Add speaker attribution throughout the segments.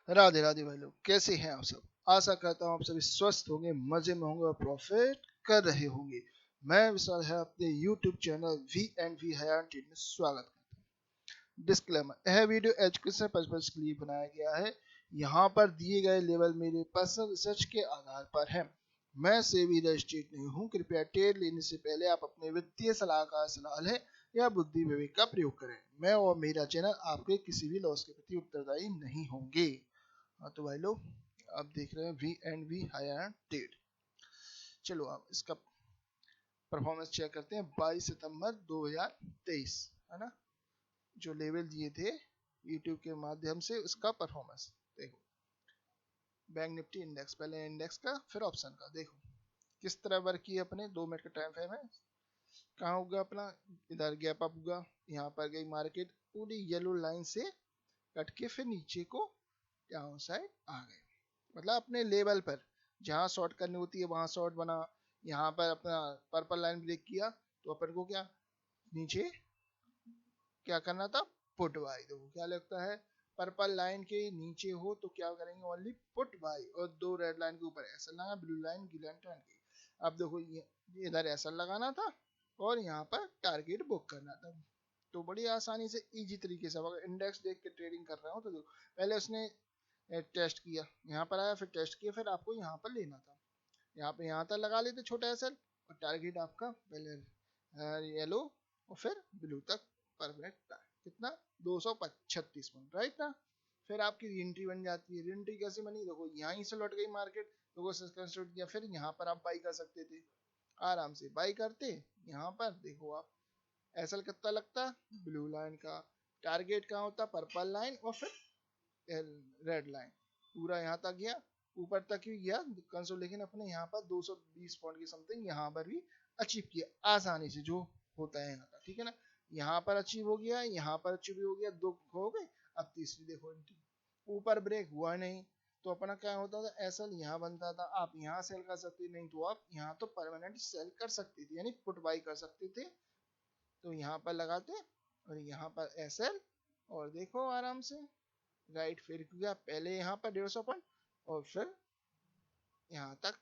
Speaker 1: राधे राधे भाई लोग, कैसे हैं आप सब। आशा करता हूँ आप सभी स्वस्थ होंगे, मजे में होंगे और प्रॉफिट कर रहे होंगे। मैं विशाल है अपने YouTube channel V and V हयान टीम में स्वागत करता हूँ। डिस्क्लेमर, यह वीडियो एजुकेशन पर्पज के लिए बनाया गया है। यहाँ पर दिए गए लेवल मेरे पर्सनल रिसर्च के आधार पर है। मैं सेबी रजिस्ट्रेट नहीं हूँ। कृपया ट्रेड लेने से पहले आप अपने वित्तीय सलाहकार सलाह लें या बुद्धि विवेक का प्रयोग करें। मैं और मेरा चैनल आपके किसी भी लॉस के प्रति उत्तरदायी नहीं होंगे। हाँ तो भाई लोग, आप देख रहे हैं V and V higher trade. चलो आप इसका परफॉर्मेंस चेक करते हैं। 22 सितंबर 2023 है ना, जो लेवल दिए थे यूट्यूब के माध्यम से, उसका परफॉर्मेंस देखो। बैंक निफ्टी इंडेक्स, पहले इंडेक्स का फिर ऑप्शन का, देखो किस तरह वर्क किया अपने 2 मिनट का टाइम फ्रेम है। कहाँ होगा अपना, इधर गैप अप होगा, यहाँ पर गई मार्केट पूरी येलो लाइन से कट के फिर नीचे को डाउन साइड आ गए। मतलब अपने लेवल पर जहाँ शॉर्ट करनी होती है वहां शॉर्ट बना। यहाँ पर अपना पर्पल लाइन ब्रेक किया तो अपन को क्या नीचे क्या करना था, पुट बाई। देखो क्या लगता है, पर्पल लाइन के नीचे हो तो क्या करेंगे, ओनली पुट बाई। और दो रेड लाइन के ऊपर ऐसा लगा, blue line green line turn की। अब देखो ये इधर ऐसा लगाना था और यहाँ पर टारगेट बुक करना था। तो बड़ी आसानी से इजी तरीके से, अगर इंडेक्स देख के ट्रेडिंग कर रहे हो तो देखो पहले उसने टेस्ट किया, यहाँ पर आया, फिर टेस्ट किया, फिर आपको यहाँ पर लेना था। यहाँ पे यहाँ तक लगा लेते छोटा एस एल, और टारगेट आपका पहले येलो और फिर ब्लू तक परमानेंट था। कितना, 236 पॉइंट, राइट ना। फिर आपकी रीएंट्री बन जाती है। रीएंट्री कैसे बनी, देखो यहाँ से लौट गई मार्केट, लोगों से किया, फिर यहाँ पर आप बाई कर सकते थे, आराम से बाई करते। यहाँ पर देखो आप एस एल कितना लगता, ब्लू लाइन का। टारगेट कहाँ होता, पर्पल लाइन और फिर रेड लाइन। पूरा यहाँ तक गया, ऊपर तक ही गया कंसोल, लेकिन अपने यहाँ पर 220 पॉइंट की समथिंग यहाँ पर भी अचीव किया आसानी से, जो होता है यहाँ का, ठीक है ना। यहाँ पर अचीव हो गया, यहाँ पर अचीव हो गया, दो हो गए। अब तीसरी देखो एंट्री, ऊपर ब्रेक हुआ नहीं तो अपना क्या होता था, एसएल यहाँ बनता था। आप यहाँ सेल कर सकते, नहीं तो आप यहाँ तो परमानेंट सेल कर सकते थे, यानी पुट बाई कर सकते थे। तो यहाँ पर लगाते और यहाँ पर एसएल, और देखो आराम से राइट फिर गया, पहले यहाँ पर 150 पॉइंट और फिर यहाँ तक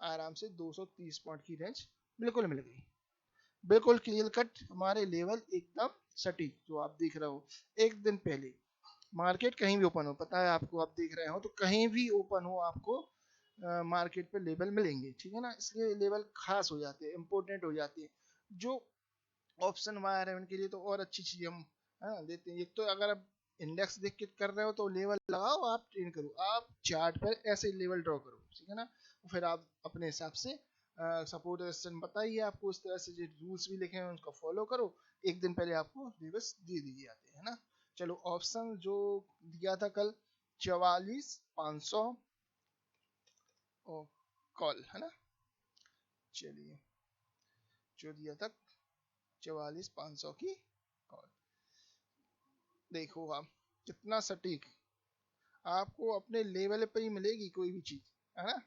Speaker 1: आराम से 230 पॉइंट की रेंज बिल्कुल मिल गई। बिल्कुल क्लियर कट हमारे लेवल एकदम सटीक, जो आप देख रहे हो। एक दिन पहले मार्केट कहीं भी ओपन हो, पता है आपको, आप देख रहे हो तो कहीं भी ओपन हो आपको मार्केट पे लेवल मिलेंगे, ठीक है ना। इसलिए लेवल खास हो जाते हैं, इंपॉर्टेंट हो जाती है। जो ऑप्शन वायर है उनके लिए तो और अच्छी चीज हम देते हैं। एक तो अगर आप इंडेक्स देख के कर रहे हो तो लेवल लगाओ, आप ट्रेन करो, आप चार्ट पर ऐसे लेवल ड्रॉ करो, ठीक है ना। फिर आप अपने हिसाब से सपोर्ट रेजिस्टेंस बताइए आपको, उस तरह से जो रूल्स भी लिखे हैं उनको फॉलो करो। एक दिन पहले आपको लेवल्स दे दिए जाते हैं ना। चलो ऑप्शन जो दिया था कल 44,500 कॉल है ना। चलिए जो दिया था 44,500 की कॉल, देखो आप कितना सटीक, आपको अपने लेवल पर ही मिलेगी कोई भी चीज, है ना।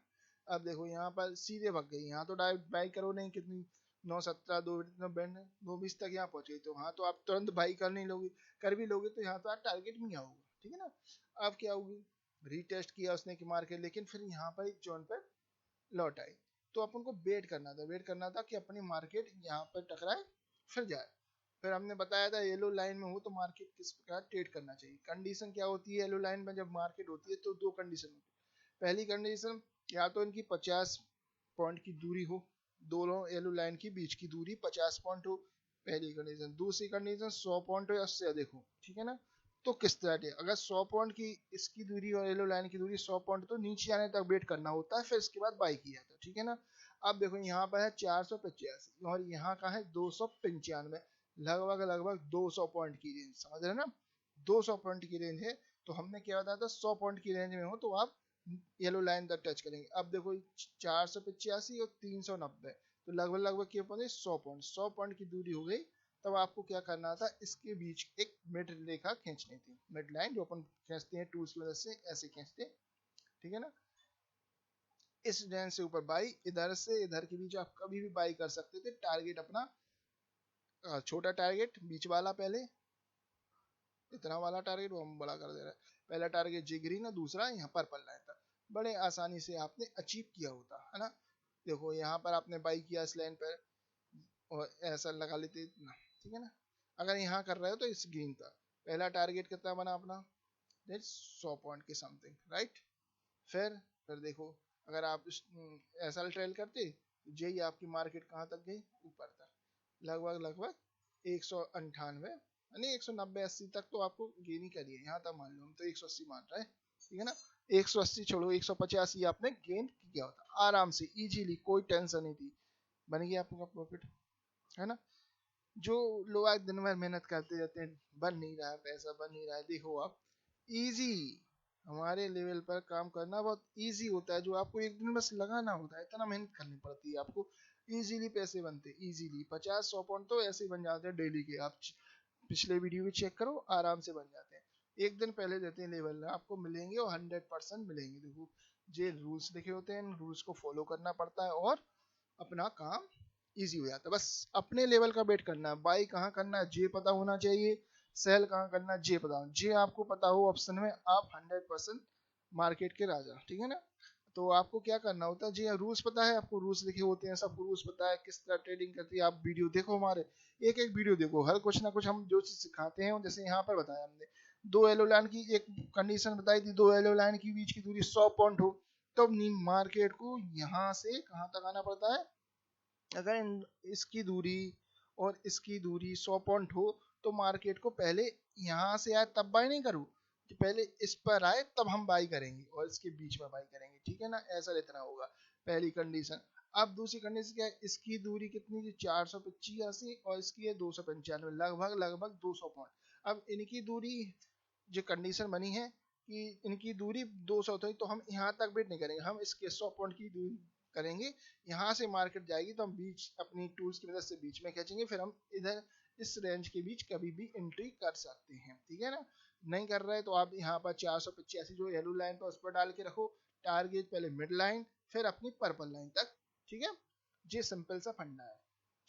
Speaker 1: अब देखो यहाँ पर सीधे भाग गई, यहाँ तो डायरेक्ट बाई करो नहीं, कितनी 917 2 220 तक यहाँ पहुंचे, तो हाँ तो आप तुरंत बाई कर नहीं लोगे, कर भी लोगे तो यहाँ तो आप टारगेट में आओगे, ठीक है ना। अब क्या होगी, रीटेस्ट किया उसने की मार्केट, लेकिन फिर यहाँ पर जोन पर लौट आई। तो अपन को वेट करना था, वेट करना था कि अपनी मार्केट यहाँ पर टकराए फिर जाए। फिर हमने बताया था येलो लाइन में हो तो मार्केट किस प्रकार ट्रेड करना चाहिए। कंडीशन क्या होती है येलो लाइन में जब मार्केट होती है, तो दो कंडीशन होती है। पहली कंडीशन, या तो इनकी 50 पॉइंट की दूरी हो, दोनों येलो लाइन की बीच की दूरी 50 पॉइंट हो, पहली कंडीशन। दूसरी कंडीशन 100 पॉइंट हो या उससे अधिक हो, ठीक है ना। तो किस तरह के, अगर 100 पॉइंट की इसकी दूरी और येलो लाइन की दूरी 100 पॉइंट, तो नीचे आने तक वेट करना होता है, फिर इसके बाद बाई किया जाता है, ठीक है ना। अब देखो यहाँ पर है 485 और यहाँ का है 295, लगभग लगभग 200 पॉइंट की रेंज, समझ रहे ना। 200 पॉइंट की रेंज है, तो हमने क्या बताया था, 100 पॉइंट की रेंज में हो तो आप येलो लाइन तक टच करेंगे। अब देखो 485 और 390, तो लगभग लगभग क्या पहुंचे 100 पॉइंट, 100 पॉइंट की दूरी हो गई। तब आपको क्या करना था, इसके बीच एक मिड रेखा खींचनी थी, मिड लाइन जो अपन खींचते हैं टूल्स की मदद से, ऐसे खींचते हैं, ठीक है ना। इस रेंज से ऊपर बाई, इधर से इधर के बीच आप कभी भी बाई कर सकते थे। टारगेट अपना छोटा टारगेट बीच वाला, पहले इतना वाला टारगेट वो हम बड़ा कर दे रहे हैं। पहला टारगेट जे ग्रीन है, दूसरा यहाँ पर्पल लाइन था, बड़े आसानी से आपने अचीव किया होता है ना। देखो यहाँ पर आपने बाई किया इस लाइन पर और ऐसा लगा लेते इतना, ठीक है ना। अगर यहाँ कर रहे हो तो इस ग्रीन का पहला टारगेट कितना बना अपना, 100 पॉइंट के समथिंग, राइट। फिर देखो अगर आप ऐसा ट्रेल करते तो यही आपकी मार्केट कहाँ तक गई, ऊपर तक, लगभग 198 यानी 190-80 तक तो आपको गेन ही करिए, यहाँ तक मान लो, हम तो 180 मान रहे हैं, ठीक है ना। 180 छोड़ो, 185 आपने गेन किया होता आराम से, इजीली, कोई टेंशन नहीं थी, बन गया आपका प्रॉफिट, है ना। जो लोग दिन भर मेहनत करते रहते हैं, बन नहीं रहा है पैसा, बन नहीं रहा है, देखो आप इजी, हमारे लेवल पर काम करना बहुत इजी होता है, जो आपको एक दिन बस लगाना होता है, इतना मेहनत करनी पड़ती है आपको, इजीली पैसे बनते हैं, इजीली 50-100 पॉइंट तो ऐसे ही बन जाते हैं डेली के, आप पिछले वीडियो भी चेक करो, आराम से बन जाते हैं। एक दिन पहले देते हैं लेवल, आपको मिलेंगे और 100% मिलेंगे। देखो ये रूल्स लिखे होते हैं, रूल्स को फॉलो करना पड़ता है और अपना काम इजी हो जाता है। बस अपने लेवल का वेट करना है, बाई कहाँ करना है जे पता होना चाहिए, सेल कहाँ करना है जे पता हो, जे आपको पता हो ऑप्शन में, आप 100% मार्केट के राजा, ठीक है ना। तो आपको क्या करना होता है, जी रूल्स पता है आपको, रूल्स लिखे होते हैं, सब रूल्स पता है किस तरह ट्रेडिंग करती है। आप वीडियो देखो, हमारे एक एक वीडियो देखो, हर कुछ ना कुछ हम जो चीज सिखाते हैं, जैसे यहाँ पर बताया हमने, दो येलो लाइन की एक कंडीशन बताई थी, दो येलो लाइन की बीच की दूरी 100 पॉइंट हो, तो मार्केट को यहाँ से कहाँ तक आना पड़ता है, अगर इसकी दूरी और इसकी दूरी 100 पॉइंट हो तो मार्केट को पहले यहाँ से आए तब बाई नहीं करूँ, कि पहले इस पर आए तब हम बाई करेंगे और इसके बीच में बाई करेंगे, ठीक है ना, ऐसा इतना होगा पहली कंडीशन। अब दूसरी कंडीशन क्या है, इसकी दूरी कितनी थी, 485 और इसकी है 295, लगभग 200 पॉइंट। अब इनकी दूरी जो कंडीशन बनी है कि इनकी दूरी 200 थी, तो हम यहाँ तक वेट नहीं करेंगे, हम इसके 100 पॉइंट की दूरी करेंगे, यहाँ से मार्केट जाएगी तो हम बीच अपनी टूल्स की मदद से बीच में खींचेंगे, फिर हम इधर इस रेंज के बीच कभी भी एंट्री कर सकते हैं, ठीक है ना। नहीं कर रहे तो आप यहाँ पर 485 जो येलो लाइन पर उस पर डाल के रखो, टारगेट पहले मिड लाइन फिर अपनी पर्पल लाइन तक, ठीक है। ये सिंपल सा फंडा है,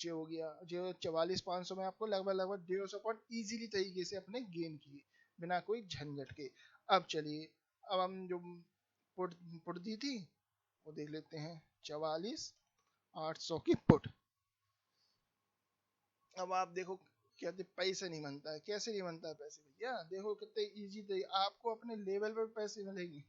Speaker 1: जो हो गया, जो 44,500 में आपको लगभग 150 पॉइंट इजीली तरीके से अपने गेन किए बिना कोई झंझट के। अब चलिए, अब हम जो पुट पुट दी थी वो देख लेते हैं, 44,800 की पुट। अब आप देखो कहते पैसे नहीं बनता है, कैसे नहीं बनता है पैसे भैया, देखो कितने इजी थे, आपको अपने लेवल पर पैसे मिलेंगे,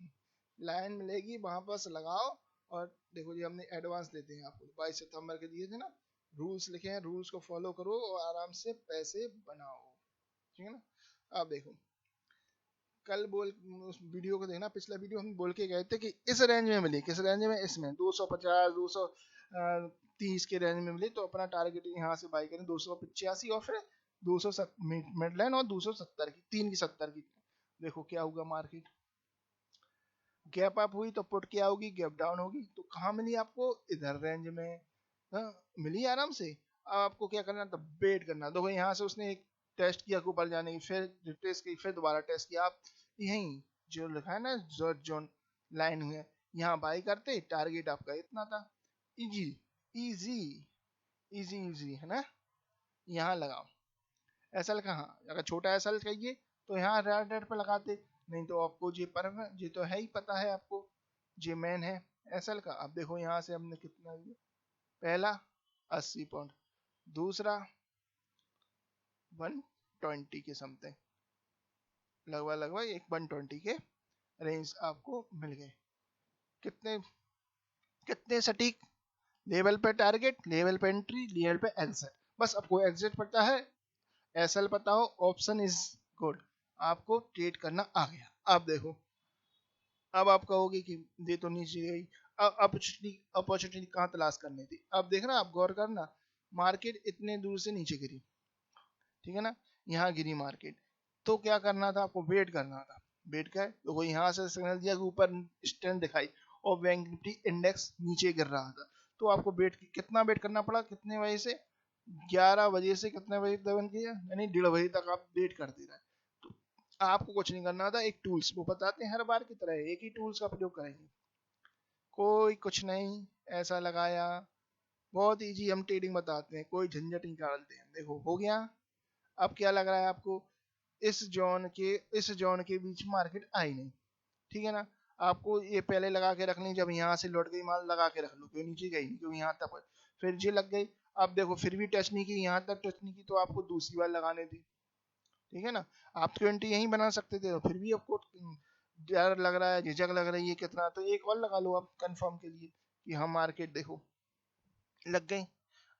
Speaker 1: लाइन मिलेगी वहां पर लगाओ। और देखो जी हमने एडवांस देते हैं आपको, 22 सितंबर के दिए थे ना, रूल्स लिखे हैं, रूल्स को फॉलो करो और आराम से पैसे बनाओ, ठीक है ना। अब देखो कल बोल उस वीडियो को देखना, पिछला वीडियो हम बोल के गए थे कि इस रेंज में मिली, किस रेंज में, इसमें 250 230 के रेंज में मिली, तो अपना टारगेट यहाँ से बाई करें 285 और फिर 200 मिड लाइन और 270 की, 3 की 70 की। देखो क्या होगा, मार्केट गैप अप हुई तो पुट क्या होगी, गैप डाउन होगी, तो कहाँ मिली आपको, इधर रेंज में, मिली आराम से। अब आपको क्या करना था, वेट करना। देखो यहाँ से उसने एक टेस्ट किया ऊपर जाने की, फिर रिट्रेस की, फिर दोबारा टेस्ट किया, आप यहीं जो लिखा है ना जोन लाइन हुई है, यहाँ बाई करते, टारगेट आपका इतना था, इजी इजी इजी है ना। यहाँ लगाओ एसएल कहाँ, अगर छोटा एसएल चाहिए तो यहाँ रेड रेड पे लगाते, नहीं तो आपको जी पर जी तो है ही पता है आपको, जी मैन है एसएल का। अब देखो यहाँ से हमने कितना लिया, पहला 80 पॉइंट, दूसरा 120 के समथिंग, लगभग एक 120 के रेंज आपको मिल गए। कितने कितने सटीक, लेवल पे टारगेट, लेवल पे एंट्री, लेवल पे एग्जिट, बस आपको एग्जिट पता है, एसएल पता हो, ऑप्शन इज गुड, आपको ट्रेड करना आ गया। अब देखो, अब आप कहोगे कि ये तो नीचे गई, अब अपॉर्चुनिटी कहाँ तलाश करनी थी। अब देखना, आप गौर करना, मार्केट इतने दूर से नीचे गिरी, ठीक है ना, यहाँ गिरी मार्केट, तो क्या करना था आपको, वेट करना था, वेट कर, तो यहाँ से सिग्नल दिया कि ऊपर स्ट्रेंथ दिखाई और बैंक निफ्टी इंडेक्स नीचे गिर रहा था, तो आपको वेट कितना वेट करना पड़ा, कितने बजे से, 11 बजे से कितने बजे तक बन किया, यानी 1:30 बजे तक आप वेट करते रहे। तो आपको कुछ नहीं करना था, एक टूल्स वो बताते हैं हर बार की तरह, एक ही टूल्स का प्रयोग करेंगे, कोई कुछ नहीं ऐसा लगाया, बहुत इजी हम ट्रेडिंग बताते हैं, कोई झंझट नहीं डालते हैं। देखो हो गया, अब क्या लग रहा है आपको, इस जोन के बीच मार्केट आई नहीं, ठीक है ना। आपको ये पहले लगा के रखनी, जब यहाँ से लौट गई माल लगा के रख लो, क्यों नीचे गई नहीं, क्यों यहाँ तक फिर ये लग गई। अब देखो फिर भी टच नहीं की, यहाँ तक टच नहीं की, तो आपको दूसरी बार लगाने दी, ठीक है ना। आप 20 यहीं बना सकते थे, फिर भी आपको डर लग रहा है, झिझक लग रही है कितना, तो एक और लगा लो आप कंफर्म के लिए कि हम मार्केट देखो लग गई।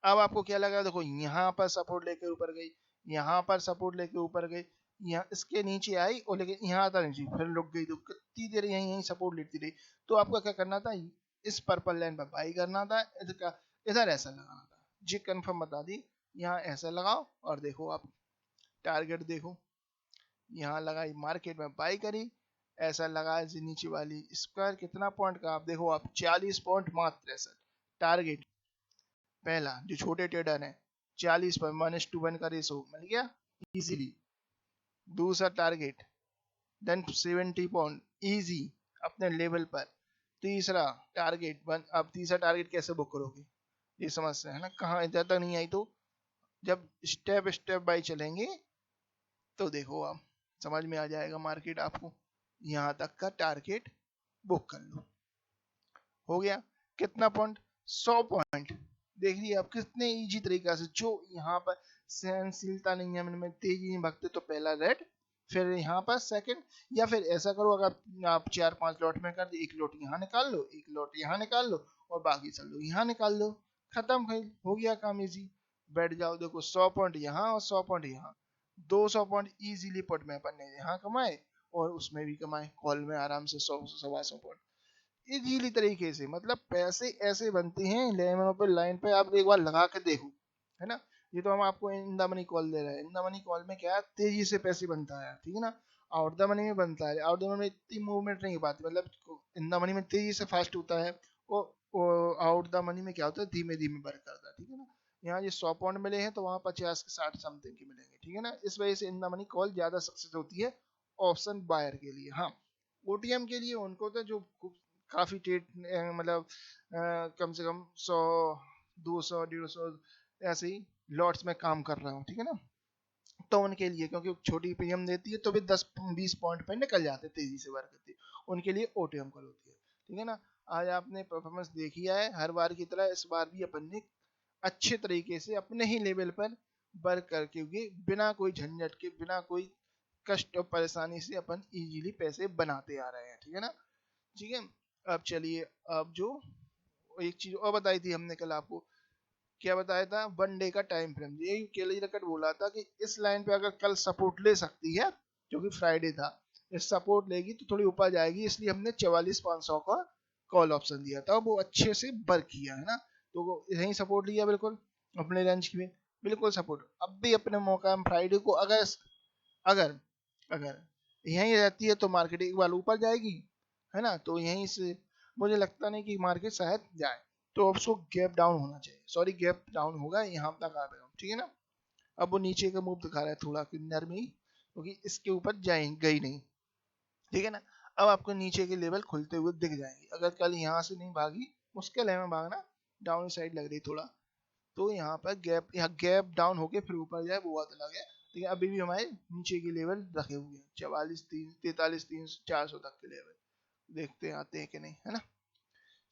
Speaker 1: अब आपको क्या लगा, देखो यहाँ पर सपोर्ट लेके ऊपर गई, यहाँ पर सपोर्ट लेके ऊपर गई, यहाँ इसके नीचे आई और लेकिन यहाँ था नीचे, फिर रुक गई, तो कितनी देर यहीं यहीं सपोर्ट लेती रही। तो आपको क्या करना था, इस पर्पल लाइन पर बाई करना था, इधर ऐसा लगाना था। जी कंफर्म बता दी, यहाँ ऐसा लगाओ और देखो आप टारगेट देखो, यहाँ लगाई मार्केट में बाई करी, ऐसा लगाया नीचे वाली स्क्वायर कितना पॉइंट का, आप देखो आप 40 पॉइंट मात्र ऐसा टारगेट। पहला जो छोटे ट्रेडर है 40 पर -1 का रेशो मिल गया इजीली। दूसरा टारगेट देन 70 पॉइंट इजी अपने लेवल पर। तीसरा टारगेट अब तीसरा टारगेट कैसे बुक करोगे, ये समस्या है ना, कहाँ इधर तक नहीं आई, तो जब स्टेप बाय चलेंगे तो देखो आप समझ में आ जाएगा मार्केट आपको। यहाँ तक का टारगेट बुक कर लो, हो गया कितना पॉइंट, 100 पॉइंट। देख लिया आप कितने इजी तरीका से, जो यहाँ पर सहनशीलता नहीं है, में तेजी नहीं भगते, तो पहला रेड, फिर यहाँ पर सेकंड, या फिर ऐसा करो अगर आप 4-5 लॉट में कर दे, एक लॉट यहाँ निकाल लो, एक लॉट यहाँ निकाल लो, और बाकी सब लोग यहाँ निकाल लो, खत्म भाई, हो गया काम इजी। बैठ जाओ, देखो 100 पॉइंट यहाँ और 100 पॉइंट यहाँ, 200 पॉइंट इजीली पुट में अपन ने यहाँ कमाए और उसमें भी कमाए, कॉल में आराम से 100-125 पॉइंट इजीली तरीके से। मतलब पैसे ऐसे बनते हैं लेमन पे लाइन पे, आप एक बार लगा के देखो, है ना। ये तो हम आपको इन द मनी कॉल दे रहे हैं, इन द मनी कॉल में क्या है, तेजी से पैसे बनता है, ठीक है ना। आउट द मनी में बनता है, आउट द मनी में इतनी मूवमेंट नहीं हो पाती, मतलब इन द मनी में तेजी से फास्ट होता है, और आउट द मनी में क्या होता है, धीमे धीमे वर्क करता है, ठीक है ना। यहाँ ये 100 पॉइंट मिले हैं, तो वहाँ 50 के 60 समथिंग के मिलेंगे, ठीक है ना। इस वजह से इन द मनी कॉल ज्यादा सक्सेस होती है ऑप्शन बायर के लिए। हाँ, ओटीएम के लिए उनको तो जो काफी ट्रेड मतलब कम से कम 100 200 150 ऐसे ही लॉट्स में काम कर रहा हूँ, ठीक है ना। तो उनके लिए क्योंकि छोटी प्रीमियम देती है, तो भी 10-20 पॉइंट पे निकल जाते, तेजी से वर्क करती है, उनके लिए ओटीएम कॉल होती है, ठीक है ना। आज आपने परफॉर्मेंस देखी है, हर बार की तरह इस बार भी अपन ने अच्छे तरीके से अपने ही लेवल पर वर्क करके हुए, बिना कोई झंझट के, बिना कोई कष्ट और परेशानी से अपन इजीली पैसे बनाते आ रहे हैं, ठीक है ना। ठीक है, अब चलिए, अब जो एक चीज और बताई थी हमने कल आपको, क्या बताया था, 1 डे का टाइम फ्रेम। ये केली रकट बोला था कि इस लाइन पे अगर कल सपोर्ट ले सकती है, जो कि फ्राइडे था, इस सपोर्ट लेगी तो थोड़ी ऊपर जाएगी, इसलिए हमने 44,500 का कॉल ऑप्शन दिया था, वो अच्छे से वर्क किया है ना। तो यही सपोर्ट लिया बिल्कुल अपने रेंज में, बिल्कुल सपोर्ट। अब भी अपने मौका फ्राइडे को अगर अगर अगर यहीं रहती है तो मार्केट एक बार ऊपर जाएगी, है ना। तो यहीं से मुझे लगता नहीं कि मार्केट शायद जाए, तो उसको गैप डाउन होना चाहिए, सॉरी गैप डाउन होगा, यहाँ तक आ गया, ठीक है ना। अब वो नीचे का मूव दिखा रहा है थोड़ा किन्नर में ही, क्योंकि इसके ऊपर जाए गई नहीं, ठीक है ना। अब आपको नीचे के लेवल खुलते हुए दिख जाएंगे, अगर कल यहाँ से नहीं भागी, मुश्किल है में भागना, डाउन साइड लग रही थोड़ा, तो यहाँ पर गैप डाउन होके फिर ऊपर जाए वो बात अलग है, लेकिन अभी भी हमारे नीचे के लेवल रखे हुए हैं, 44-43-43-400 तक के लेवल, देखते हैं आते हैं कि नहीं, है ना।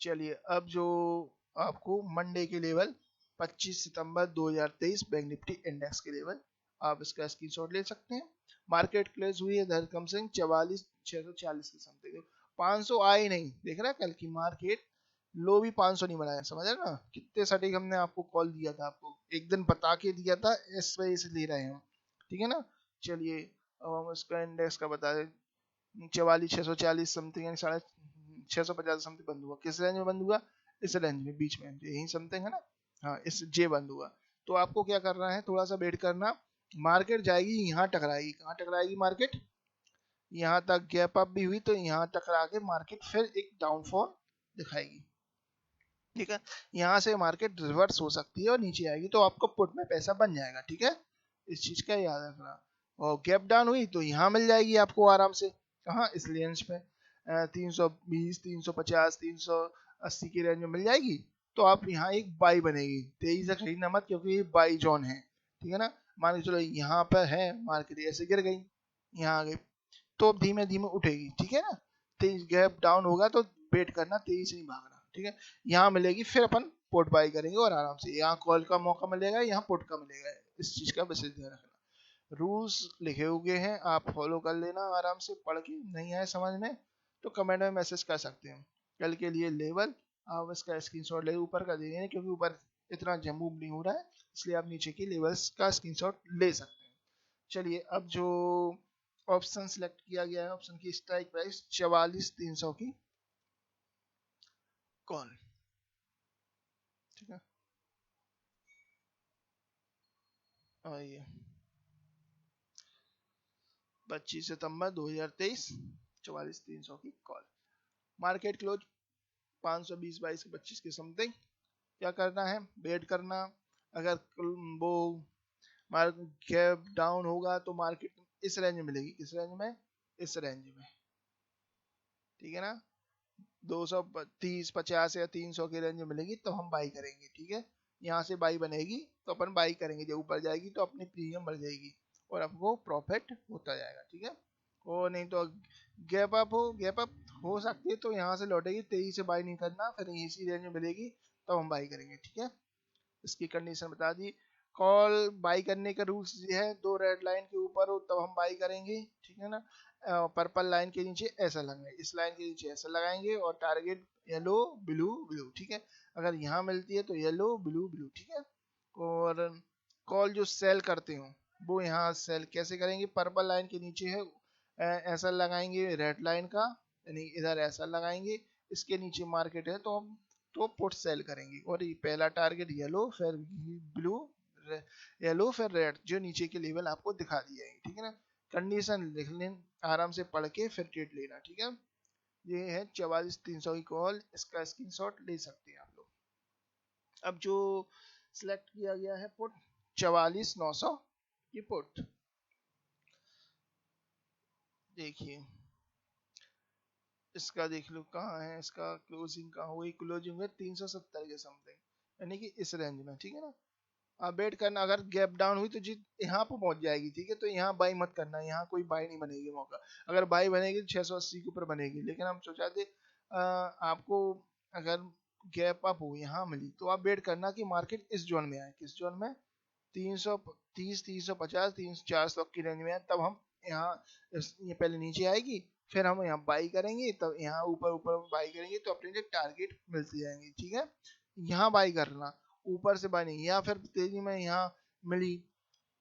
Speaker 1: चलिए, अब जो आपको मंडे के लेवल 25 सितंबर 2023 बैंक निफ्टी इंडेक्स के लेवल, आप इसका स्क्रीनशॉट ले सकते हैं। मार्केट क्लोज हुई है दर कम से कम 44,640 के समथिंग, 500 आए नहीं, देख रहा है कल की मार्केट लो भी 500 नहीं बनाया, समझ रहे ना कितने सटीक हमने आपको कॉल दिया था, आपको एक दिन बता के दिया था, इस वजह से ले रहे हैं हम, ठीक है ना। चलिए, अब हम इसका इंडेक्स का बता दें, 44,640 समथिंग, यानी 650 समथिंग बंद हुआ, किस रेंज में बंद हुआ, इस रेंज में, बीच में यही समथिंग है ना। हाँ, इस जे बंद हुआ, तो आपको क्या करना है, थोड़ा सा वेट करना, मार्केट जाएगी यहाँ टकराएगी, कहाँ टकराएगी मार्केट, यहाँ तक गैप अप भी हुई तो यहाँ टकरा के मार्केट फिर एक डाउनफॉल दिखाएगी, ठीक है। यहाँ से मार्केट रिवर्स हो सकती है और नीचे आएगी, तो आपको पुट में पैसा बन जाएगा, ठीक है, इस चीज का याद रखना। और गैप डाउन हुई तो यहाँ मिल जाएगी आपको आराम से, कहाँ, इस रेंज पे 320 350 380 की रेंज में मिल जाएगी, तो आप यहाँ एक बाई बनेगी, तेजी से खरीदना मत, क्योंकि ये बाई जोन है, ठीक है ना। मान के चलो यहाँ पर है मार्केट ऐसे गिर गई, यहाँ आ गई, तो अब धीमे धीमे उठेगी, ठीक है ना। तेज गैप डाउन होगा तो वेट करना, तेजी से नहीं भागना, ठीक है। यहाँ मिलेगी, फिर अपन पोर्ट बाई करेंगे और आराम से यहाँ कॉल का मौका मिलेगा, यहाँ पुट का मिलेगा। इस चीज का विशेष ध्यान रखना। रूल्स लिखे हुए हैं, आप फॉलो कर लेना आराम से पढ़ के। नहीं आए समझ में तो कमेंट में मैसेज कर सकते हैं। कल के लिए लेवल आप इसका स्क्रीनशॉट ले ऊपर का दे, क्योंकि ऊपर इतना जम्बूब नहीं हो रहा है, इसलिए आप नीचे की लेवल्स का स्क्रीनशॉट ले सकते हैं। चलिए, अब जो ऑप्शन सेलेक्ट किया गया है, ऑप्शन की स्ट्राइक प्राइस 44,300 की कॉल, ठीक है। आइए, 25 सितंबर 2023, 44,300 की कॉल। मार्केट क्लोज 520, 22 के समथिंग। क्या करना है, वेट करना। अगर वो गैप डाउन होगा तो मार्केट इस रेंज में मिलेगी, किस रेंज में, इस रेंज में, ठीक है ना। 230, 50 या 300 के रेंज में मिलेगी तो हम बाई करेंगे, ठीक है। यहाँ से बाई बनेगी तो अपन बाई करेंगे, जब ऊपर जाएगी तो अपनी प्रीमियम बढ़ जाएगी और आपको प्रॉफिट होता जाएगा, ठीक है। और नहीं तो गैप अप हो सकती है तो यहाँ से लौटेगी, तेजी से बाई नहीं करना, फिर इसी रेंज में मिलेगी तो हम बाई करेंगे, ठीक है। इसकी कंडीशन बता दी। कॉल बाई करने का रूल्स ये है, दो रेड लाइन के ऊपर हो तब हम बाई करेंगे, ठीक है ना। पर्पल लाइन के नीचे ऐसा लगाएंगे, इस लाइन के नीचे ऐसा लगाएंगे, और टारगेट येलो ब्लू ब्लू, ठीक है। अगर यहाँ मिलती है तो येलो ब्लू ब्लू, ठीक है। और कॉल जो सेल करते हो वो यहाँ सेल कैसे करेंगे, पर्पल लाइन के नीचे है, ऐसा लगाएंगे रेड लाइन का, यानी इधर ऐसा लगाएंगे, इसके नीचे मार्केट है तो हम तो पुट सेल करेंगे। और ये पहला टारगेट येलो, फिर ब्लू, येलो फिर रेड, जो नीचे के लेवल आपको दिखा दिया है, ठीक है ना। कंडीशन लिख लें, आराम से पढ़ के फिर ट्रेड लेना, ठीक है। ये है 44,300 की कॉल, इसका स्क्रीनशॉट ले सकते हैं आप लोग। अब जो सिलेक्ट किया गया है पुट 44,900 की पुट, देखिए इसका देख लो कहाँ है, इसका क्लोजिंग कहाँ हुई, क्लोजिंग है 370 के समथिंग, यानी कि इस रेंज में, ठीक है ना। आप वेट करना, अगर गैप डाउन हुई तो जीत यहाँ पे पहुंच जाएगी, ठीक है। तो यहाँ बाई मत करना, यहाँ कोई बाई नहीं बनेगी मौका। अगर बाई बनेगी तो 680 के ऊपर बनेगी, लेकिन हम सोचा थे आपको अगर गैप अप हो यहाँ मिली तो आप वेट करना कि मार्केट इस जोन में आए, किस जोन में, 330, 350, 400 की रेंज में है, तब हम यहाँ ये पहले नीचे आएगी, फिर हम यहाँ बाई करेंगे, तब यहाँ ऊपर ऊपर बाई करेंगे तो अपने जो टारगेट मिलते जाएंगे, ठीक है। यहाँ बाई करना, ऊपर से बाई नहीं, या फिर तेजी में यहाँ मिली,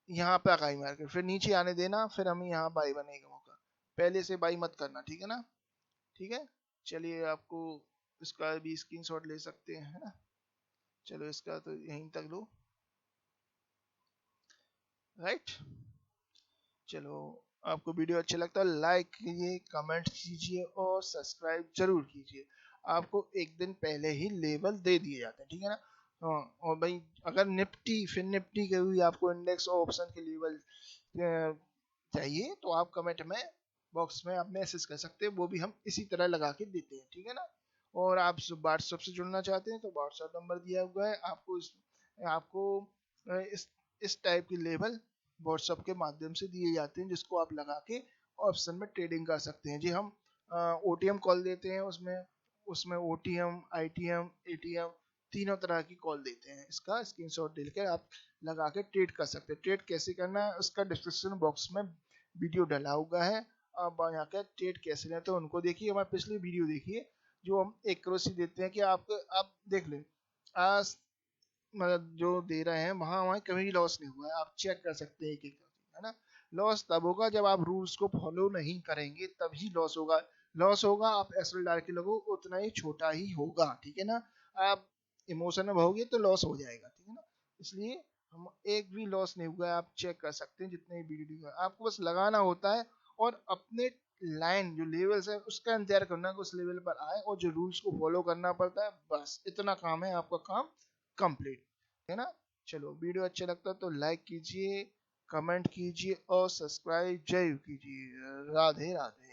Speaker 1: यहाँ पे आकाई मार्केट फिर नीचे आने देना, फिर हमें यहाँ बाई बनेगा मौका, पहले से बाई मत करना, ठीक है ना। ठीक है, चलिए आपको इसका भी स्क्रीनशॉट ले सकते हैं, है ना। चलो इसका तो यहीं तक लो, राइट। चलो, आपको वीडियो अच्छा लगता है लाइक कीजिए, कमेंट कीजिए और सब्सक्राइब जरूर कीजिए। आपको एक दिन पहले ही लेवल दे दिए जाते हैं, ठीक है ना। हाँ, और भाई अगर निफ्टी फिर निफ्टी के भी आपको इंडेक्स और ऑप्शन के लेवल चाहिए तो आप कमेंट में बॉक्स में आप मैसेज कर सकते हैं, वो भी हम इसी तरह लगा के देते हैं, ठीक है ना। और आप व्हाट्सएप से जुड़ना चाहते हैं तो व्हाट्सएप नंबर दिया हुआ है आपको, आपको इस टाइप की लेवल व्हाट्सएप के माध्यम से दिए जाते हैं, जिसको आप लगा के ऑप्शन में ट्रेडिंग कर सकते हैं जी। हम ओटीएम कॉल देते हैं, उसमें उसमें ओटीएम, आईटीएम, एटीएम तीनों तरह की कॉल देते हैं। इसका स्क्रीनशॉट लेकर आप लगा के ट्रेड कर सकते हैं। ट्रेड कैसे करना है उसका डिस्क्रिप्शन बॉक्स में वीडियो डाला हुआ है, आप यहाँ के ट्रेड कैसे लेते हैं उनको देखिए, हमारी पिछली वीडियो देखिए जो हम 1 करोड़ देते हैं कि आप देख लें, आज मतलब जो दे रहे हैं वहां वहां कभी लॉस नहीं हुआ है, आप चेक कर सकते हैं एक एक करके, है ना। लॉस तब होगा जब आप रूल्स को फॉलो नहीं करेंगे, तभी लॉस होगा। लॉस होगा आप एसएल डाल के लगो, उतना ही छोटा ही होगा, ठीक है ना। आप इमोशन में बहोगे तो लॉस हो जाएगा, ठीक है ना। इसलिए हम एक भी लॉस नहीं हुआ है, आप चेक कर सकते हैं जितने भी वीडियो है, आपको बस लगाना होता है और अपने लाइन जो लेवल्स है उसका इंतजार करना कि उस लेवल पर आए, और जो रूल्स को फॉलो करना पड़ता है, बस इतना काम है, आपका काम कंप्लीट है ना। चलो, वीडियो अच्छा लगता है तो लाइक कीजिए, कमेंट कीजिए और सब्सक्राइब जरूर कीजिए। राधे राधे।